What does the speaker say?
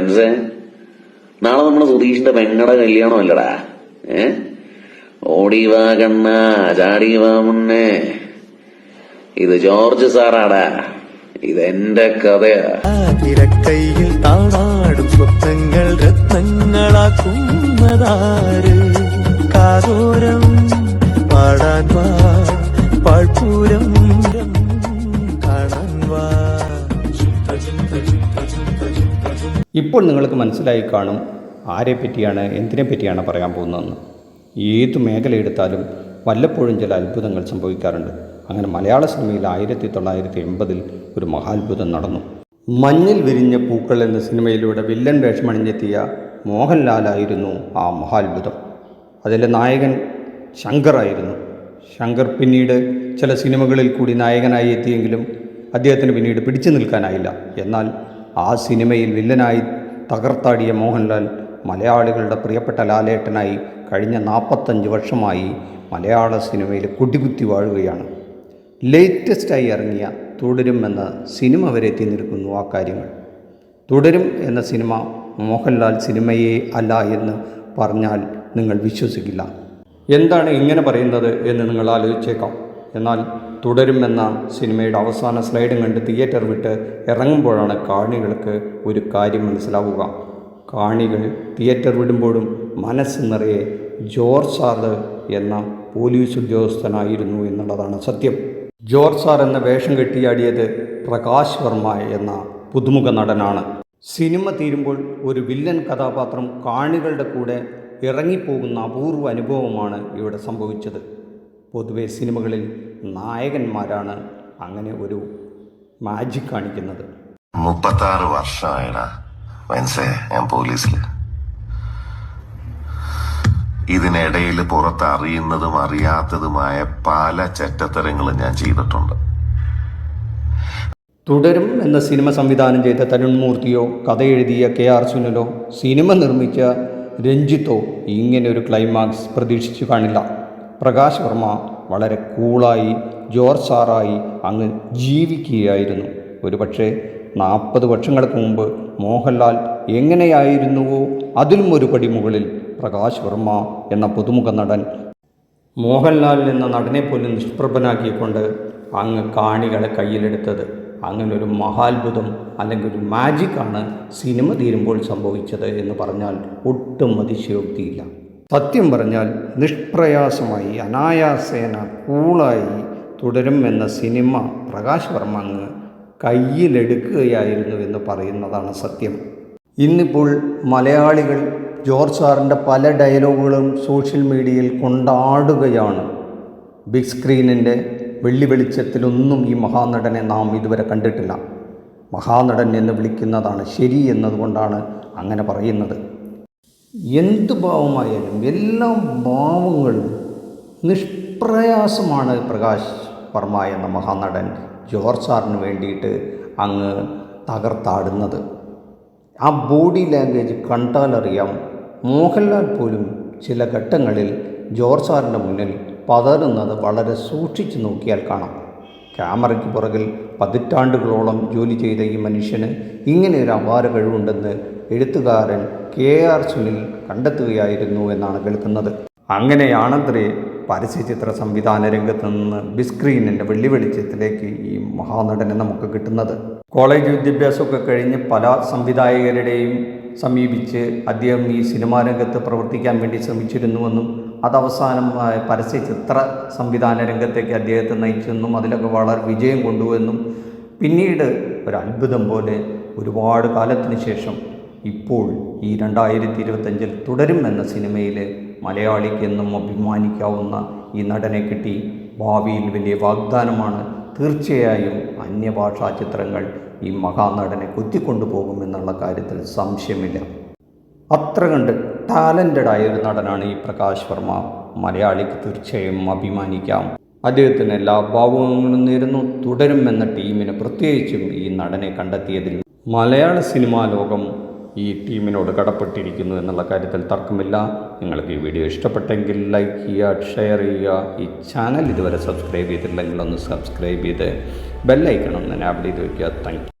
ബെൻസേ, നാളെ നമ്മുടെ സുധീഷിന്റെ പെങ്ങടെ കല്യാണം അല്ലടാ. ഓടിവാ കണ്ണ, ചാടിവാ മുന്നേ. ഇത് ജോർജ് സാറാടാ, ഇതെന്റെ കഥയാ. തിരക്കൈയിൽ താണാടും സ്വപ്നങ്ങൾ രത്നങ്ങളാക്കുന്നതാര്? കാതോരം പാടാൻ വാ, പാഴ്പൂരം കാണാൻ വാ. ഇപ്പോൾ നിങ്ങൾക്ക് മനസ്സിലായി കാണും ആരെ പറ്റിയാണ്, എന്തിനെ പറ്റിയാണ് പറയാൻ പോകുന്നതെന്ന്. ഏതു മേഖല എടുത്താലും വല്ലപ്പോഴും ചില അത്ഭുതങ്ങൾ സംഭവിക്കാറുണ്ട്. അങ്ങനെ മലയാള സിനിമയിൽ 1980 ഒരു മഹാത്ഭുതം നടന്നു. മഞ്ഞിൽ വിരിഞ്ഞ പൂക്കൾ എന്ന സിനിമയിലൂടെ വില്ലൻ വേഷമണിഞ്ഞെത്തിയ മോഹൻലാലായിരുന്നു ആ മഹാത്ഭുതം. അതിലെ നായകൻ ശങ്കറായിരുന്നു. ശങ്കർ പിന്നീട് ചില സിനിമകളിൽ കൂടി നായകനായി എത്തിയെങ്കിലും അദ്ദേഹത്തിന് പിന്നീട് പിടിച്ചു നിൽക്കാനായില്ല. എന്നാൽ ആ സിനിമയിൽ വില്ലനായി തകർത്താടിയ മോഹൻലാൽ മലയാളികളുടെ പ്രിയപ്പെട്ട ലാലേട്ടനായി കഴിഞ്ഞ 45 വർഷമായി മലയാള സിനിമയിൽ കൊടികുത്തി വാഴുകയാണ്. ലേറ്റസ്റ്റായി ഇറങ്ങിയ തുടരും എന്ന സിനിമ വരെ എത്തി നിൽക്കുന്നു ആ കാര്യങ്ങൾ. തുടരും എന്ന സിനിമ മോഹൻലാൽ സിനിമയെ അല്ല എന്ന് പറഞ്ഞാൽ നിങ്ങൾ വിശ്വസിക്കില്ല. എന്താണ് ഇങ്ങനെ പറയുന്നത് എന്ന് നിങ്ങൾ ആലോചിച്ചേക്കാം. എന്നാൽ തുടരും എന്ന സിനിമയുടെ അവസാന സ്ലൈഡും കണ്ട് തിയേറ്റർ വിട്ട് ഇറങ്ങുമ്പോഴാണ് കാണികൾക്ക് ഒരു കാര്യം മനസ്സിലാവുക. കാണികൾ തിയേറ്റർ വിടുമ്പോഴും മനസ്സ് നിറയെ ജോർജ് സാർ എന്ന പോലീസ് ഉദ്യോഗസ്ഥനായിരുന്നു എന്നുള്ളതാണ് സത്യം. ജോർജ് സാർ എന്ന വേഷം കെട്ടിയാടിയത് പ്രകാശ് വർമ്മ എന്ന പുതുമുഖ നടനാണ്. സിനിമ തീരുമ്പോൾ ഒരു വില്ലൻ കഥാപാത്രം കാണികളുടെ കൂടെ ഇറങ്ങിപ്പോകുന്ന അപൂർവ അനുഭവമാണ് ഇവിടെ സംഭവിച്ചത്. പൊതുവെ സിനിമകളിൽ നായകന്മാരാണ് അങ്ങനെ ഒരു മാജിക് കാണിക്കുന്നത്. 36 വർഷമായിടാ മനസ്സേ ഞാൻ പോലീസിൽ. ഇതിനിടയിൽ പുറത്ത് അറിയുന്നതും അറിയാത്തതുമായ പല ചെറ്റത്തരങ്ങളും ഞാൻ ചെയ്തിട്ടുണ്ട്. തുടരും എന്ന സിനിമ സംവിധാനം ചെയ്ത തരുൺ മൂർത്തിയോ കഥ എഴുതിയ KR സുനിലോ സിനിമ നിർമ്മിച്ച രഞ്ജിത്തോ ഇങ്ങനെ ഒരു ക്ലൈമാക്സ് പ്രതീക്ഷിച്ചു കാണില്ല. പ്രകാശ് വർമ്മ വളരെ കൂളായി ജോർജ് സാറായി അങ്ങ് ജീവിക്കുകയായിരുന്നു. ഒരുപക്ഷെ 40 വർഷങ്ങൾക്ക് മുമ്പ് മോഹൻലാൽ എങ്ങനെയായിരുന്നുവോ അതിലും ഒരു പടി മുകളിൽ പ്രകാശ് വർമ്മ എന്ന പുതുമുഖ നടൻ മോഹൻലാൽ എന്ന നടനെ പോലും നിഷ്പ്രഭനാക്കിക്കൊണ്ട് അങ്ങ് കാണികളെ കയ്യിലെടുത്തത്. അങ്ങനെ ഒരു മഹാത്ഭുതം അല്ലെങ്കിൽ ഒരു മാജിക്കാണ് സിനിമ തീരുമ്പോൾ സംഭവിച്ചത് എന്ന് പറഞ്ഞാൽ ഒട്ടും അതിശയോക്തിയില്ല. സത്യം പറഞ്ഞാൽ നിഷ്പ്രയാസമായി അനായാസേന കൂളായി തുടരും എന്ന സിനിമ പ്രകാശ് വർമ്മ അങ്ങ് കയ്യിലെടുക്കുകയായിരുന്നു എന്ന് പറയുന്നതാണ് സത്യം. ഇന്നിപ്പോൾ മലയാളികൾ ജോർജ് സാറിൻ്റെ പല ഡയലോഗുകളും സോഷ്യൽ മീഡിയയിൽ കൊണ്ടാടുകയാണ്. ബിഗ് സ്ക്രീനിൻ്റെ വെള്ളി വെളിച്ചത്തിലൊന്നും ഈ മഹാനടനെ നാം ഇതുവരെ കണ്ടിട്ടില്ല. മഹാനടൻ എന്ന് വിളിക്കുന്നതാണ് ശരി എന്നതുകൊണ്ടാണ് അങ്ങനെ പറയുന്നത്. എന്ത് ഭാവമായാലും എല്ലാ ഭാവങ്ങളും നിഷ്പ്രയാസമാണ് പ്രകാശ് വർമ്മ എന്ന മഹാനടൻ ജോർജ് സാറിന് വേണ്ടിയിട്ട് അങ്ങ് തകർത്താടുന്നത്. ആ ബോഡി ലാംഗ്വേജ് കണ്ടാലറിയാം. മോഹൻലാൽ പോലും ചില ഘട്ടങ്ങളിൽ ജോർജ് സാറിൻ്റെ മുന്നിൽ പതറുന്നത് വളരെ സൂക്ഷിച്ചു നോക്കിയാൽ കാണാം. ക്യാമറയ്ക്ക് പുറകിൽ പതിറ്റാണ്ടുകളോളം ജോലി ചെയ്ത ഈ മനുഷ്യന് ഇങ്ങനെ ഒരു അപാര കഴിവുണ്ടെന്ന് എഴുത്തുകാരൻ KR സുനിൽ കണ്ടെത്തുകയായിരുന്നു എന്നാണ് കേൾക്കുന്നത്. അങ്ങനെയാണത്രേ പരസ്യചിത്ര സംവിധാന രംഗത്ത് നിന്ന് ബിഗ് സ്ക്രീനിൻ്റെ വെള്ളി വെളിച്ചത്തിലേക്ക് ഈ മഹാനടനെ നമുക്ക് കിട്ടുന്നത്. കോളേജ് വിദ്യാഭ്യാസമൊക്കെ കഴിഞ്ഞ് പല സംവിധായകരുടെയും സമീപിച്ച് അദ്ദേഹം ഈ സിനിമാ രംഗത്ത് പ്രവർത്തിക്കാൻ വേണ്ടി ശ്രമിച്ചിരുന്നുവെന്നും അതവസാനം പരസ്യചിത്ര സംവിധാന രംഗത്തേക്ക് അദ്ദേഹത്തെ നയിച്ചെന്നും അതിലൊക്കെ വളരെ വിജയം കൊണ്ടുവെന്നും പിന്നീട് ഒരു അത്ഭുതം പോലെ ഒരുപാട് കാലത്തിന് ശേഷം ഇപ്പോൾ ഈ 2025 തുടരും എന്ന സിനിമയിൽ മലയാളിക്ക് എന്നും അഭിമാനിക്കാവുന്ന ഈ നടനെ കിട്ടി. ഭാവിയിൽ വലിയ വാഗ്ദാനമാണ്. തീർച്ചയായും അന്യഭാഷാ ചിത്രങ്ങൾ ഈ മഹാനടനെ കുത്തിക്കൊണ്ടു പോകുമെന്നുള്ള കാര്യത്തിൽ സംശയമില്ല. അത്ര കണ്ട് ടാലൻറ്റഡായ ഒരു നടനാണ് ഈ പ്രകാശ് വർമ്മ. മലയാളിക്ക് തീർച്ചയായും അഭിമാനിക്കാം. അദ്ദേഹത്തിന് എല്ലാ ഭാവങ്ങളും നേരുന്നു. തുടരും എന്ന ടീമിന് പ്രത്യേകിച്ചും ഈ നടനെ കണ്ടെത്തിയതിൽ മലയാള സിനിമാ ലോകം ഈ ടീമിനോട് കടപ്പെട്ടിരിക്കുന്നു എന്നുള്ള കാര്യത്തിൽ തർക്കമില്ല. നിങ്ങൾക്ക് ഈ വീഡിയോ ഇഷ്ടപ്പെട്ടെങ്കിൽ ലൈക്ക് ചെയ്യുക, ഷെയർ ചെയ്യുക. ഈ ചാനൽ ഇതുവരെ സബ്സ്ക്രൈബ് ചെയ്തിട്ടില്ലെങ്കിൽ ഒന്ന് സബ്സ്ക്രൈബ് ചെയ്ത് ബെല്ലൈക്കൺ ഒന്ന് എനാബിൾ ചെയ്ത് വയ്ക്കുക. Thank you.